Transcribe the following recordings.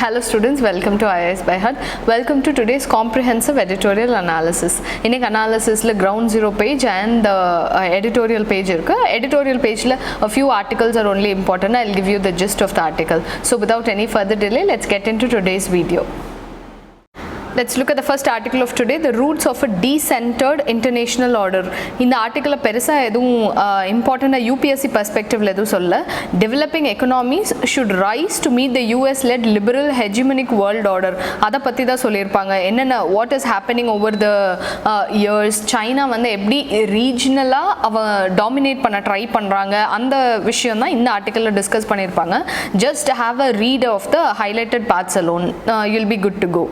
Hello students, welcome to IASBYHEART. Welcome to today's comprehensive editorial analysis. In analysis la ground zero page and editorial page irukku. Editorial page la a few articles are only important. I'll give you the gist of the article. So without any further delay, let's get into today's video. Let's look at the first article of today, the roots of a decentered international order. In the article perisa edum important UPSC perspective la edu solla. Developing economies should rise to meet the US led liberal hegemonic world order. Adha patti da sollirpaanga. Enna what is happening over the years, China வந்து எப்படி regional அவ dominate பண்ண try பண்றாங்க, அந்த விஷயம் தான் இந்த ஆர்டிகல்ல discuss பண்ணிருப்பாங்க. Just have a read of the highlighted parts alone. You'll be good to go.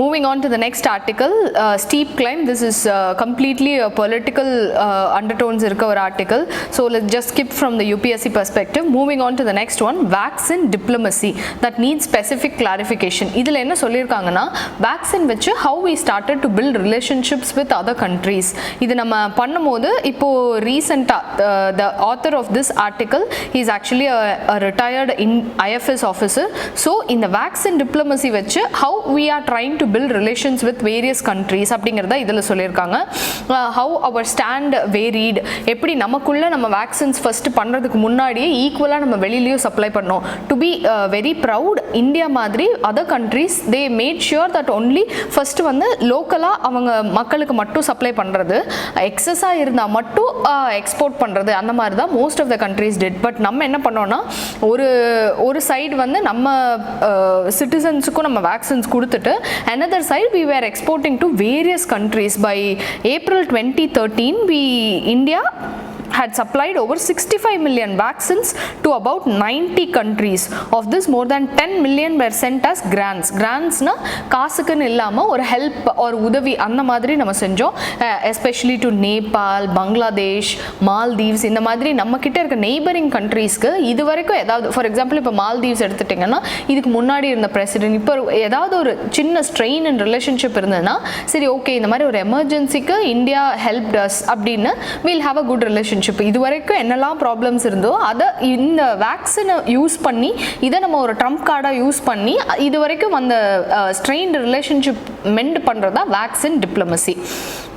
Moving on to the next article, steep climb. This is completely a political undertones irukka or article. So let's just skip from the UPSC perspective. Moving on to the next one, vaccine diplomacy that needs specific clarification. Idhula enna sollirukanga na vaccine vechu how we started to build relationships with other countries. Idu nama pannumbodhu ipo recent the author of this article, he is actually a retired IFS officer. So in the vaccine diplomacy vechu how we are trying to build relations with various countries அப்படிங்கறத இதல சொல்லிருக்காங்க. How our stand varied, எப்படி நமக்குள்ள நம்ம vaccines first பண்றதுக்கு முன்னாடியே ஈக்குவலா நம்ம வெளியிலயும் சப்ளை பண்ணோம். To be very proud, India மாதிரி other countries they made sure that only first வந்து லோக்கலா அவங்க மக்களுக்கு மட்டும் சப்ளை பண்றது, எக்ஸஸா இருந்தா மட்டும் எக்ஸ்போர்ட் பண்றது, அந்த மாதிரி தான் most of the countries did. But நம்ம என்ன பண்ணோம்னா ஒரு சைடு வந்து நம்ம சிட்டிசன்ஸ்க்கு நம்ம vaccines கொடுத்துட்டு another side we were exporting to various countries. By April 2013 India had supplied over 65 million vaccines to about 90 countries. Of this, more than 10 million were sent as grants. Grants na காசுக்குன்னு இல்லாம ஒரு help ஒரு உதவி அந்த மாதிரி நம்ம செஞ்சோம். Especially to Nepal, Bangladesh, Maldives, இந்த மாதிரி நம்ம கிட்ட இருக்க நெய்பரிங் கண்ட்ரீஸ்க்கு இது வரைக்கும் ஏதாவது, ஃபார் எக்ஸாம்பிள் இப்போ மால்தீவ்ஸ் எடுத்துட்டிங்கன்னா இதுக்கு முன்னாடி இருந்த பிரசிடென்ட் இப்போ ஏதாவது ஒரு சின்ன ஸ்ட்ரெயின் அண்ட் ரிலேஷன்ஷிப் இருந்ததுன்னா சரி ஓகே இந்த மாதிரி ஒரு எமர்ஜென்சிக்கு இந்தியா ஹெல்ப் டஸ் அப்படின்னு will have a good relationship. இது வரைக்கும் என்னெல்லாம் ப்ராப்ளம்ஸ் இருந்தோ அதை இந்த வேக்சினை யூஸ் பண்ணி இதை நம்ம ஒரு ட்ரம்ப் கார்டாக யூஸ் பண்ணி இது வரைக்கும் அந்த ஸ்ட்ரெயின்டு ரிலேஷன்ஷிப் மெண்ட் பண்ணுறதா vaccine diplomacy.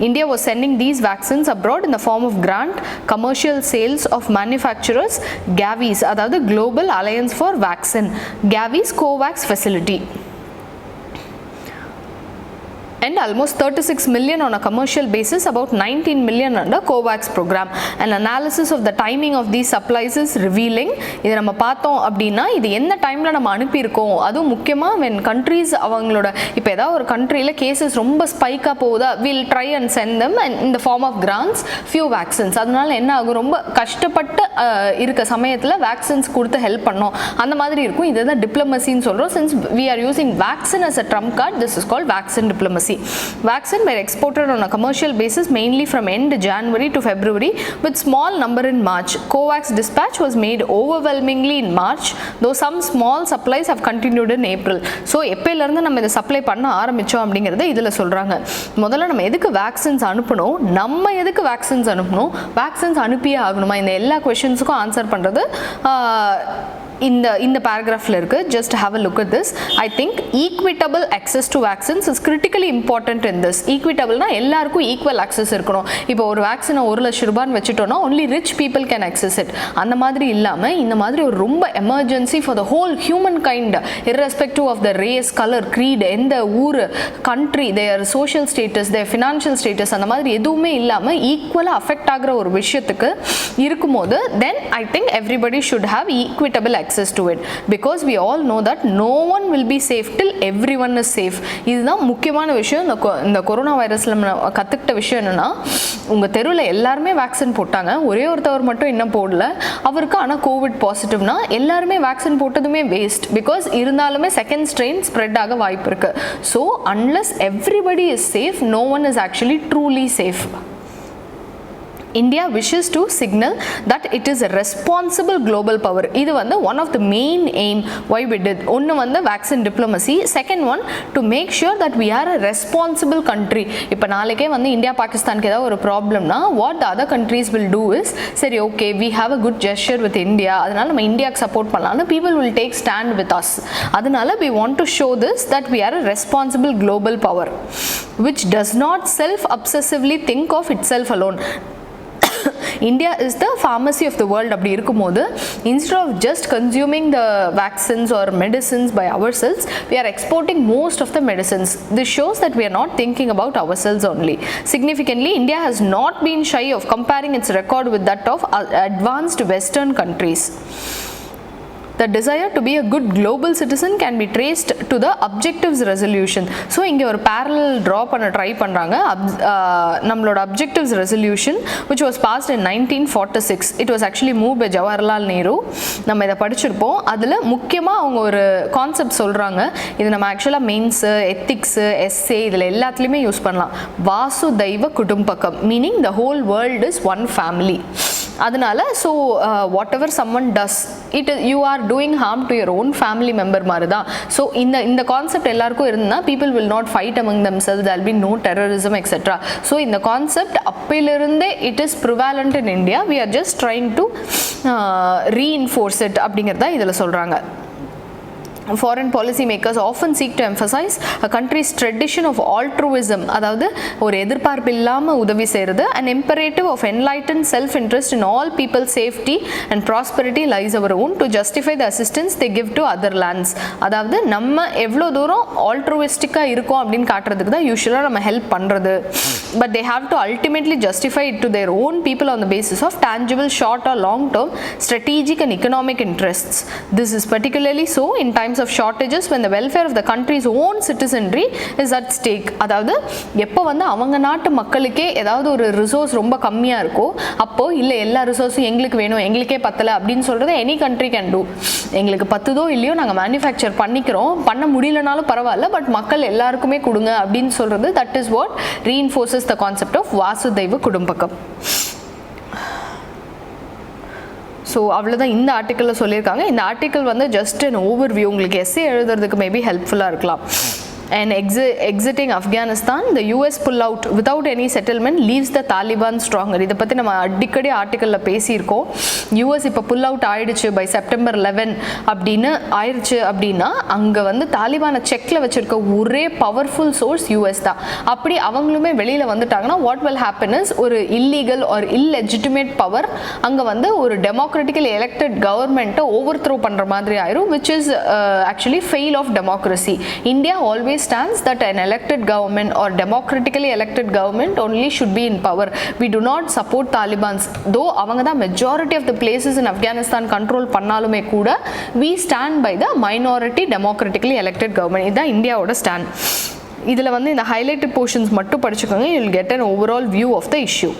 India was sending these vaccines abroad in the form of grant, commercial sales of manufacturers, Gavis, அதாவது Global Alliance for Vaccine, Gavis COVAX facility. And almost 36 million on a commercial basis, about 19 million under COVAX program. An analysis of the timing of these supplies is revealing. இதை நம்ம பார்த்தோம் அப்படின்னா இது என்ன டைமில் நம்ம அனுப்பியிருக்கோம், அதுவும் முக்கியமாக when countries அவங்களோட இப்போ ஏதாவது ஒரு கண்ட்ரியில் கேசஸ் ரொம்ப ஸ்பைக்காக போகுதா, we'll try and send them in the form of grants few vaccines. அதனால என்ன ஆகும், ரொம்ப கஷ்டப்பட்டு இருக்க சமயத்தில் வேக்சின்ஸ் கொடுத்து ஹெல்ப் பண்ணோம் அந்த மாதிரி இருக்கும். இதுதான் டிப்ளமசின்னு சொல்கிறோம். since we are using vaccine as a trump card, this is called vaccine diplomacy. Vaccine were exported on a commercial basis mainly from end January to February with small number in March. COVAX dispatch was made overwhelmingly in March, though some small supplies have continued in April. So எப்பையில இருந்து நம்ம இதை supply பண்ண ஆரம்பிச்சோம் அப்படிங்கறத இதுல சொல்றாங்க. முதல்ல நம்ம எதுக்கு வேக்சின்ஸ் அனுப்பணும், நம்ம எதுக்கு வேக்சின்ஸ் அனுப்பணும், வேக்சின்ஸ் அனுப்பியே ஆகணுமா, இந்த எல்லா क्वेश्चंसக்கும் ஆன்சர் பண்றது இந்த paragraphல இருக்கு. just have a look at this. I think equitable access to vaccines is critically important in this. equitable na எல்லாருக்கும் equal access இருக்கணும். இப்போ ஒரு வேக்சினை 1 லட்சம் ரூபாய்னு வச்சிட்டோம்னா only rich people can access it. அந்த மாதிரி இல்லாம இந்த மாதிரி ஒரு ரொம்ப emergency for the whole human kind, irrespective of the race, color, creed, எந்த ஊர், country, their social status, their financial status, அந்த மாதிரி எதுவுமே இல்லாம ஈக்குவலா அஃபெக்ட் ஆகுற ஒரு விஷயத்துக்கு இருக்கும்போது then I think everybody should have equitable access to it, because we all know that no one will be safe till everyone is safe. இதுதான் முக்கியமான விஷயம். இந்த கொரோனா வைரஸ்ல நம்ம கத்துக்கிட்ட விஷயம் என்னன்னா, உங்க தெருவில் எல்லாருமே வேக்சின் போட்டாங்க, ஒரே ஒருத்தவர் மட்டும் இன்னும் போடல, அவருக்கு ஆனால் கோவிட் பாசிட்டிவ்னா எல்லாருமே வேக்சின் போட்டதுமே வேஸ்ட், பிகாஸ் இருந்தாலுமே செகண்ட் ஸ்ட்ரெயின் ஸ்ப்ரெட் ஆக வாய்ப்பு இருக்கு. So unless everybody is safe, no one is actually truly safe. India wishes to signal that it is a responsible global power. இது வந்து one of the main aim why we did. ஒன்று வந்து vaccine diplomacy, second one to make sure that we are a responsible country. இப்போ நாளைக்கே வந்து India பாகிஸ்தானுக்கு ஏதாவது ஒரு ப்ராப்ளம்னா what the other countries will do is சரி okay we have a good gesture with India, அதனால நம்ம இந்தியாவுக்கு சப்போர்ட் பண்ணலாம்னு people will take stand with us. அதனால we want to show this that we are a responsible global power which does not self-obsessively think of itself alone. India is the pharmacy of the world. அப்படி இருக்கும்போது instead of just consuming the vaccines or medicines by ourselves, we are exporting most of the medicines. This shows that we are not thinking about ourselves only. Significantly, India has not been shy of comparing its record with that of advanced Western countries. The desire to be a good global citizen can be traced to the objectives resolution. So இங்கே ஒரு parallel draw பண்ண try பண்ணுறாங்க. நம்மளோட objectives resolution which was passed in 1946. It was actually moved by Jawaharlal Nehru. நம்ம இதை படிச்சிருப்போம். அதில் முக்கியமாக அவங்க ஒரு கான்செப்ட் சொல்கிறாங்க. இது நம்ம ஆக்சுவலாக மெயின்ஸு, எத்திக்ஸு, எஸ்ஏ இதில் எல்லாத்துலேயுமே யூஸ் பண்ணலாம். வாசுதைவ குடும்பகம் meaning the whole world is one family. அதனால so whatever someone does it you are doing harm to your own family member மாதிரி தான். ஸோ இந்த கான்செப்ட் எல்லாருக்கும் இருந்தால் people will not fight among themselves, there be no terrorism etcetera. So இந்த concept அப்பையிலிருந்தே it is prevalent in India. We are just trying to reinforce it அப்படிங்கிறத இதில் சொல்கிறாங்க. Foreign policy makers often seek to emphasize a country's tradition of altruism, அதாவது ஒரு எதிர்பார்ப்பு இல்லாமல் உதவி செய்கிறது, an imperative of enlightened self-interest in all people's safety and prosperity lies our own to justify the assistance they give to other lands. அதாவது நம்ம எவ்வளோ தூரம் ஆல்ட்ருவிஸ்டிக்காக இருக்கோம் அப்படின்னு காட்டுறதுக்கு தான் யூஸ்வலாக நம்ம ஹெல்ப் பண்ணுறது. But they have to ultimately justify it to their own people on the basis of tangible short or long term strategic and economic interests. This is particularly so in times of shortages when the welfare of the country's own citizenry is at stake. அதாவது எப்போ வந்து அவங்க நாட்டு மக்களுக்கே ஏதாவது ஒரு resource ரொம்ப கம்மியாக இருக்கோ அப்போ இல்லை எல்லா ரிசோர்ஸும் எங்களுக்கு வேணும், எங்களுக்கே பத்தலை அப்படின்னு சொல்கிறது எனி கண்ட்ரி கேன் டூ. எங்களுக்கு பத்துதோ இல்லையோ நாங்கள் மேனுஃபேக்சர் பண்ணிக்கிறோம், பண்ண முடியலனாலும் பரவாயில்ல, பட் மக்கள் எல்லாருக்குமே கொடுங்க அப்படின்னு சொல்கிறது that is what reinforces the concept of வாசுதைவ குடும்பகம். ஸோ அவ்வளோதான் இந்த ஆர்டிக்கலில் சொல்லியிருக்காங்க. இந்த ஆர்டிக்கல் வந்து ஜஸ்ட் an overview, உங்களுக்கு எஸ்ஸே எழுதுறதுக்கு மேபி ஹெல்ப்ஃபுல்லாக இருக்கலாம். And exiting Afghanistan, the US pull out without any settlement leaves the Taliban stronger. இதை பற்றி நம்ம அடிக்கடி ஆர்டிக்கலில் பேசியிருக்கோம். US இப்போ புல் அவுட் ஆயிடுச்சு பை செப்டம்பர் 11 அப்படின்னு ஆயிடுச்சு அப்படின்னா அங்கே வந்து தாலிபானை செக்கில் வச்சுருக்க ஒரே பவர்ஃபுல் சோர்ஸ் US தான். அப்படி அவங்களுமே வெளியில் வந்துட்டாங்கன்னா வாட் வில் ஹேப்பன் இஸ் ஒரு இல்லீகல் ஆர் இல்லெஜிட்டிமேட் பவர் அங்கே வந்து ஒரு டெமோக்ராட்டிக்கலி எலெக்டட் கவர்மெண்ட்டை ஓவர் த்ரோ பண்ணுற மாதிரி ஆயிரும், which is actually fail of democracy. India always stands that an elected government or democratically elected government only should be in power. We do not support Talibans, though avanga da majority of the places in Afghanistan control pannalume kuda we stand by the minority democratically elected government. Idha India oda stand. idhula vandu இந்த highlighted portions mattum padichukonga, you will get an overall view of the issue.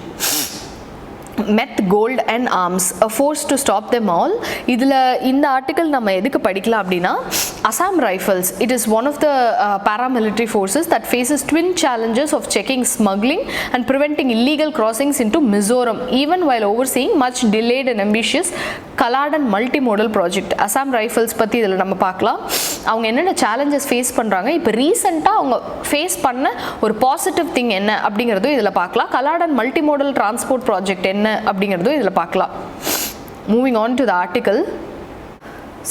Meth, gold and arms, a force to stop them all. இதில் இந்த article நம்ம எதுக்கு படிக்கலாம் அப்படின்னா Assam Rifles, it is one of the paramilitary forces that faces twin challenges of checking smuggling and preventing illegal crossings into Mizoram, even while overseeing much delayed and ambitious Kaladan multimodal project. Assam Rifles பற்றி இதில் நம்ம பார்க்கலாம். அவங்க என்னென்ன challenges face பண்ணுறாங்க, இப்போ ரீசெண்டாக அவங்க ஃபேஸ் பண்ண ஒரு பாசிட்டிவ் திங் என்ன அப்படிங்கிறதும் இதில் பார்க்கலாம். கலாடன் மல்டிமோடல் டிரான்ஸ்போர்ட் ப்ராஜெக்ட் என்ன அப்படிங்கிறதும் இதில் பார்க்கலாம். Moving on to the article.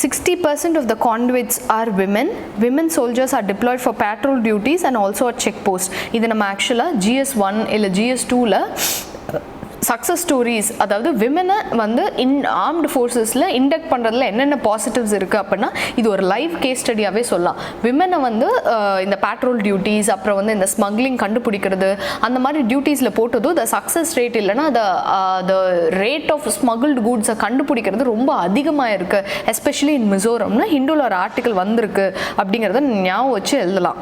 60% of the convicts are women. Women soldiers are deployed for patrol duties and also at checkpost. இது நம்ம ஆக்சுவலாக GS1 இல்லை GS2ல சக்ஸஸ் ஸ்டோரிஸ், அதாவது விமனை வந்து ஆர்ம்டு ஃபோர்ஸஸில் இண்டக்ட் பண்ணுறதுல என்னென்ன பாசிட்டிவ்ஸ் இருக்குது அப்படின்னா இது ஒரு லைவ் கேஸ் ஸ்டடியாகவே சொல்லலாம். விமனை வந்து இந்த பேட்ரோல் டியூட்டிஸ் அப்புறம் வந்து இந்த ஸ்மக்லிங் கண்டுபிடிக்கிறது அந்த மாதிரி டியூட்டிஸில் போட்டதும் த சக்ஸஸ் ரேட் இல்லைன்னா த ரேட் ஆஃப் ஸ்மகிள்டு கூட்ஸை கண்டுபிடிக்கிறது ரொம்ப அதிகமாக இருக்குது, எஸ்பெஷலி இன் மிசோரம்னு ஹிந்துவில் ஒரு ஆர்டிக்கல் வந்திருக்கு அப்படிங்கிறத ஞாபகம் வச்சு எழுதலாம்.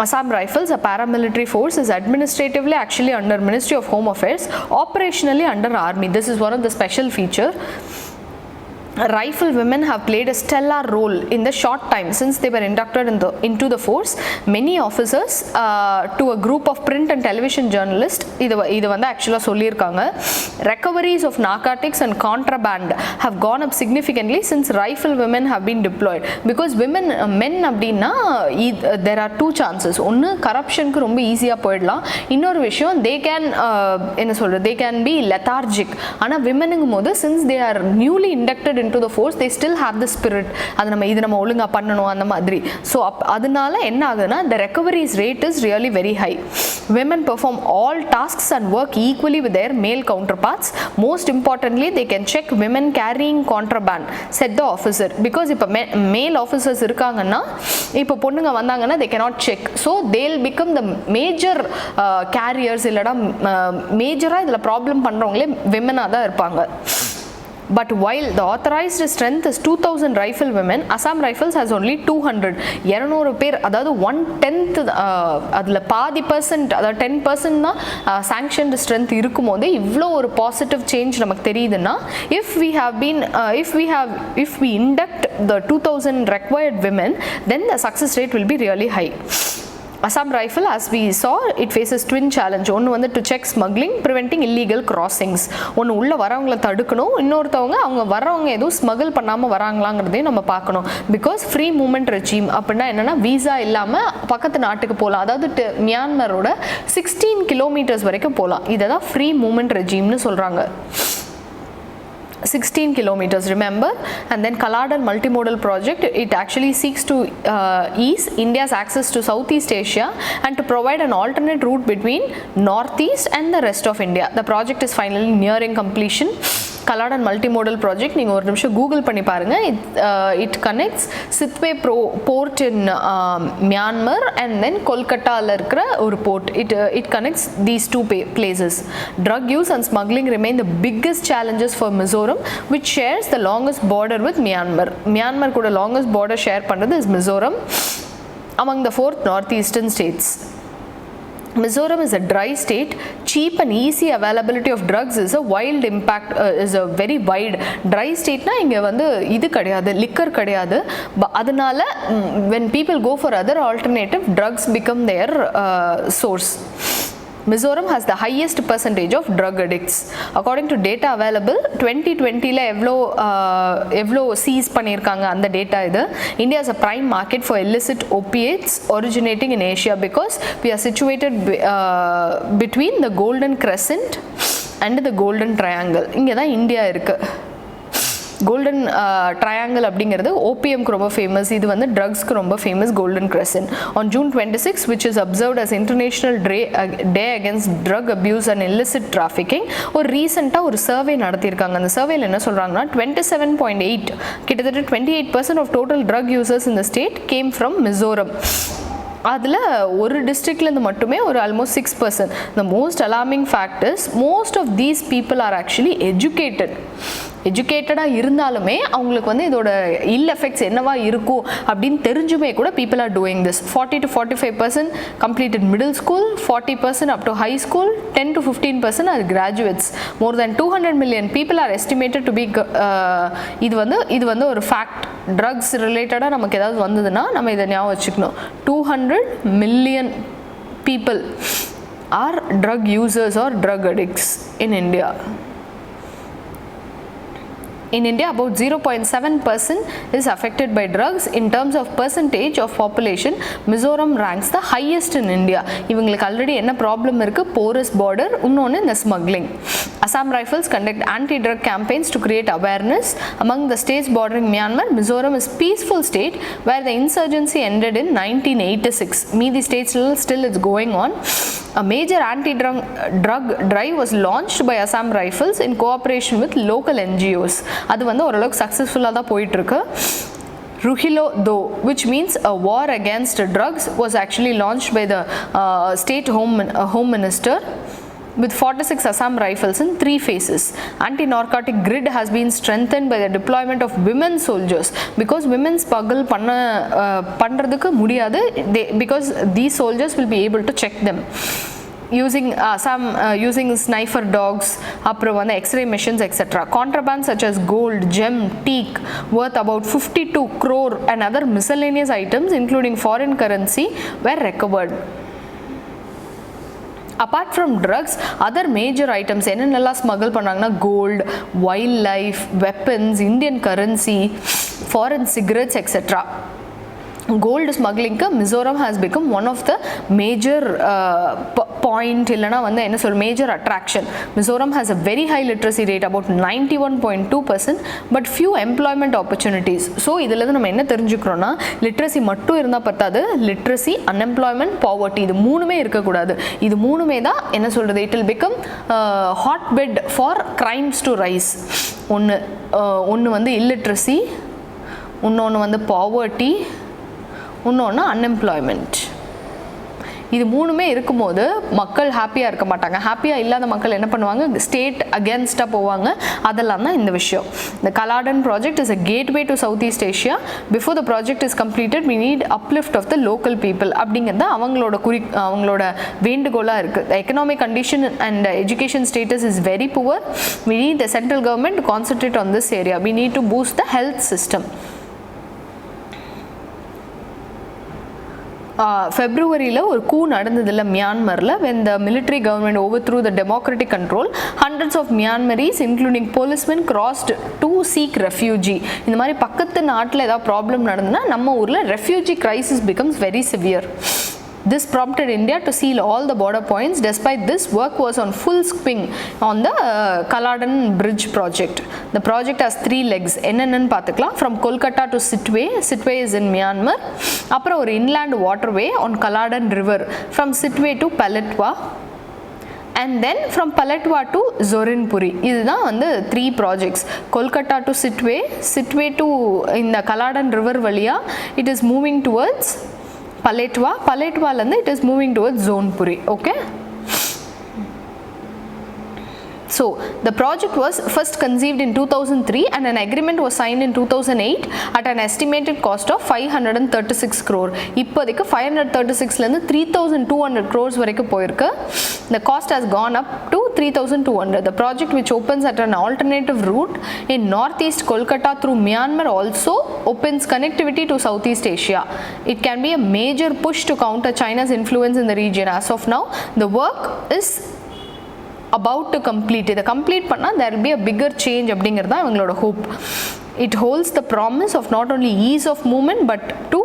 Assam Rifles, a paramilitary force, is administratively actually under Ministry of Home Affairs, operationally under Army. This is one of the special feature. rifle women have played a stellar role in the short time since they were inducted into the force. Many officers to a group of print and television journalists இது வந்து ஆக்சுவலாக சொல்லியிருக்காங்க, recoveries of narcotics and contraband have gone up significantly since rifle women have been deployed. Because men அப்படின்னா there are two chances. ஒன்று கரப்ஷனுக்கு ரொம்ப ஈஸியாக போயிடலாம், இன்னொரு விஷயம் they can என்ன சொல்கிறது, they can be lethargic. ஆனால் விமனுங்கும் போது since they are newly inducted into the force, they still have the spirit. அது நம்ம ஒழுங்கா பண்ணணும் அந்த மாதிரி. ஸோ அதனால என்ன ஆகுதுன்னா the recoveries rate is really very high. Women perform all tasks and work equally with their male counterparts. Most importantly, they can check women carrying contraband, said the officer. Because இப்போ male officers இருக்காங்கன்னா இப்போ பொண்ணுங்க வந்தாங்கன்னா they cannot check. So they'll become the major carriers. இல்லைனா மேஜராக இதில் problem பண்ணுறவங்களே விமனாக தான் இருப்பாங்க. But while the authorized strength is 2000 rifle women, Assam Rifles has only 200. 200 பேர், அதாவது 1/10, அதில் பாதி பர்சன்ட், அதாவது 10% தான் sanctioned strength இருக்கும்போது இவ்வளோ ஒரு பாசிட்டிவ் சேஞ்ச் நமக்கு தெரியுதுன்னா, if we induct the 2000 required women, then the success rate will be really high. Assam Rifle, as we saw, it faces twin challenge. ஒன்று வந்து to check smuggling, preventing illegal crossings. ஒன்று உள்ள வரவங்களை தடுக்கணும், இன்னொருத்தவங்க அவங்க வரவங்க எதுவும் ஸ்மகிள் பண்ணாமல் வராங்களாங்கிறதையும் நம்ம பார்க்கணும். பிகாஸ் ஃப்ரீ மூமெண்ட் ரெஜீம் அப்படின்னா என்னென்னா விசா இல்லாமல் பக்கத்து நாட்டுக்கு போகலாம், அதாவது மியான்மரோட 16 கிலோமீட்டர்ஸ் வரைக்கும் போகலாம். இதை தான் ஃப்ரீ மூமெண்ட் ரெஜீம்னு சொல்கிறாங்க. 16 kilometers, remember. And then Kaladar multimodal project, it actually seeks to ease India's access to Southeast Asia and to provide an alternate route between Northeast and the rest of India. The project is finally nearing completion. Kaladar multimodal project, நீங்கள் ஒரு நிமிஷம் Google பண்ணி பாருங்கள். It connects Sittwe port in Myanmar and then கொல்கட்டாவில் இருக்கிற ஒரு port. It connects these two places. Drug use and smuggling remain the biggest challenges for Mizoram, which shares the longest border with Myanmar. Myanmar கூட longest border share பண்ணுறது is Mizoram among the 4 northeastern states. Mizoram is a dry state. Cheap and easy availability of drugs is a wild impact, is a very wide. Dry state na inga vandu idu kadiyadu, liquor kadiyadu. Adanaala when people go for other alternative, drugs become their source. Mizoram has the highest percentage of drug addicts. According to data available, 2020 எவ்வளோ cheese பண்ணியிருக்காங்க அந்த data இது. India is a prime market for illicit opiates originating in Asia because we are situated between the Golden Crescent and the Golden Triangle. இங்கே தான் India இருக்குது. Golden triangle அப்படிங்கிறது ஓபிஎம்க்கு ரொம்ப famous, இது வந்து ட்ரக்ஸ்க்கு ரொம்ப famous golden crescent. On June 26, which is observed as International Day Against Drug Abuse and Illicit Trafficking, ஒரு ரீசெண்டாக ஒரு சர்வே நடத்தியிருக்காங்க. அந்த சர்வேல என்ன சொல்கிறாங்கன்னா 27.8, கிட்டத்தட்ட 28% of total drug users in the state came from Mizoram. அதில் ஒரு டிஸ்ட்ரிக்ட்லேருந்து மட்டுமே ஒரு almost 6%. The most alarming fact is most of these people are actually எஜுகேட்டடாக இருந்தாலுமே அவங்களுக்கு வந்து இதோட இல் எஃபெக்ட்ஸ் என்னவா இருக்கும் அப்படின்னு தெரிஞ்சுமே கூட people are doing this. 40 to 45% completed middle school, 40% up to high school, 10 to 15% are graduates. More than 200 million people are estimated to be இது வந்து ஒரு ஃபேக்ட். ட்ரக்ஸ் ரிலேட்டடாக நமக்கு ஏதாவது வந்ததுன்னா நம்ம இதை ஞாபகம் வச்சுக்கணும். 200 million people are drug users or drug addicts in India. In India, about 0.7% is affected by drugs. In terms of percentage of population, Mizoram ranks the highest in India. இவங்களுக்கு already என்ன ப்ராப்ளம் இருக்குது? porous border, இன்னொன்று இந்த smuggling. Assam Rifles conduct anti-drug campaigns to create awareness. Among the states bordering Myanmar, Mizoram is peaceful state where the insurgency ended in 1986. மீதி states still it's going on. A major anti-drug drive was launched by Assam Rifles in cooperation with local NGOs. அது வந்து ஓரளவுக்கு சக்ஸஸ்ஃபுல்லாக தான் போயிட்டுருக்கு. Ruhilo though, which means a war against drugs, was actually launched by the state home minister with 46 Assam Rifles in 3 phases. Anti-narcotic grid has been strengthened by the deployment of women soldiers because women struggle பண்றதுக்கு முடியாது, because these soldiers will be able to check them. using Assam using sniper dogs, அப்புறம் வந்து X-ray machines, etc. Contraband such as gold, gem, teak worth about 52 crore and other miscellaneous items including foreign currency were recovered. Apart from drugs, other major items என்னென்னலாம் smuggle பண்ணாங்கன்னா gold, wildlife, weapons, Indian currency, foreign cigarettes, etc. Gold smuggling Mizoram has become one of the major point illana vanda enna sol major attraction. Mizoram has a very high literacy rate, about 91.2%, but few employment opportunities. So idhula நம்ம என்ன தெரிஞ்சுக்கிறோம்னா literacy மட்டும் இருந்தா பத்தாது, literacy, unemployment, poverty இது மூணுமே இருக்க கூடாது. இது மூணுமே தான் என்ன சொல்றது, it will become hotbed for crimes to rise. ஒன்னு வந்து illiteracy, இன்னொன்று வந்து poverty, இன்னொன்று அன்எம்ப்ளாய்மெண்ட். இது மூணுமே இருக்கும்போது மக்கள் ஹாப்பியாக இருக்க மாட்டாங்க. ஹாப்பியாக இல்லாத மக்கள் என்ன பண்ணுவாங்க, ஸ்டேட் அகேன்ஸ்டாக போவாங்க. அதெல்லாம் தான் இந்த விஷயம். The Kaladan project is a gateway to Southeast Asia. Before the project is completed, we need uplift of the local people. அப்படிங்கிறது அவங்களோட வேண்டுகோளாக இருக்குது. The economic condition and education status is very poor. We need the central government to concentrate on this area. We need to boost the health system. ஃபெப்ரவரியில் ஒரு கூ நடந்ததில்ல மியான்மரில், when the military government overthrew the democratic control, hundreds of Myanmaris including policemen crossed to seek refugee. இந்த மாதிரி பக்கத்து நாட்டில் ஏதாவது problem நடந்ததுன்னா நம்ம ஊரில் refugee crisis becomes very severe. This prompted India to seal all the border points. Despite this, work was on full swing on the Kaladan bridge project. The project has 3 legs. என்னென்னு பார்த்துக்கலாம். From Kolkata to Sitwe. Sitwe is in Myanmar. அப்புறம் ஒரு inland waterway on Kaladan river from Sitwe to Paletwa. And then from Paletwa to Zorinpuri. இதுதான் வந்து 3 projects. Kolkata to Sitwe, Sitwe to இந்த Kaladan river வழியா it is moving towards Paletwa it is moving towards Zonpuri. Okay. So the project was first conceived in 2003 and an agreement was signed in 2008 at an estimated cost of 536 crore. இப்போதைக்கு 536 ல இருந்து 3200 crores வரைக்கும் போயிருக்கு. The cost has gone up to 3200. The project, which opens at an alternative route in northeast Kolkata through Myanmar, also opens connectivity to Southeast Asia. It can be a major push to counter China's influence in the region. As of now, the work is about to complete. இதை complete பண்ணால் there will be a bigger change அப்படிங்கிறது தான் இவங்களோட hope. It holds the promise of not only ease of movement but to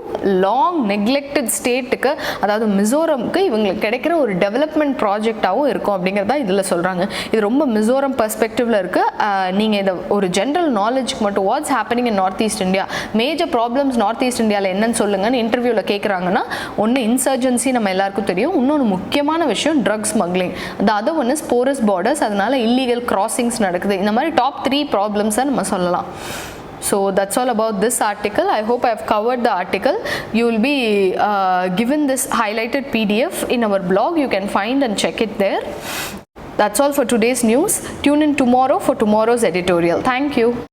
long neglected stateக்கு, அதாவது மிசோரம்க்கு இவங்களுக்கு கிடைக்கிற ஒரு development ப்ராஜெக்டாகவும் இருக்கும் அப்படிங்கிறதா இதில் சொல்கிறாங்க. இது ரொம்ப மிசோரம் பெர்ஸ்பெக்டிவில் இருக்குது. நீங்கள் இதை ஒரு ஜென்ரல் நாலேஜ்க்கு மட்டும் what's happening in north east India, major problems north east இந்தியாவில் என்னன்னு சொல்லுங்கன்னு இன்டர்வியூவில் கேட்குறாங்கன்னா, ஒன்று இன்சர்ஜென்சி நம்ம எல்லாருக்கும் தெரியும், இன்னொன்று முக்கியமான விஷயம் drug smuggling, the other one is porous borders, அதனால இல்லீகல் கிராசிங்ஸ் நடக்குது. இந்த மாதிரி டாப் 3 ப்ராப்ளம்ஸை நம்ம சொல்லலாம். So that's all about this article. I hope I have covered the article. You will be given this highlighted PDF in our blog. You can find and check it there. That's all for today's news. Tune in tomorrow for tomorrow's editorial. Thank you.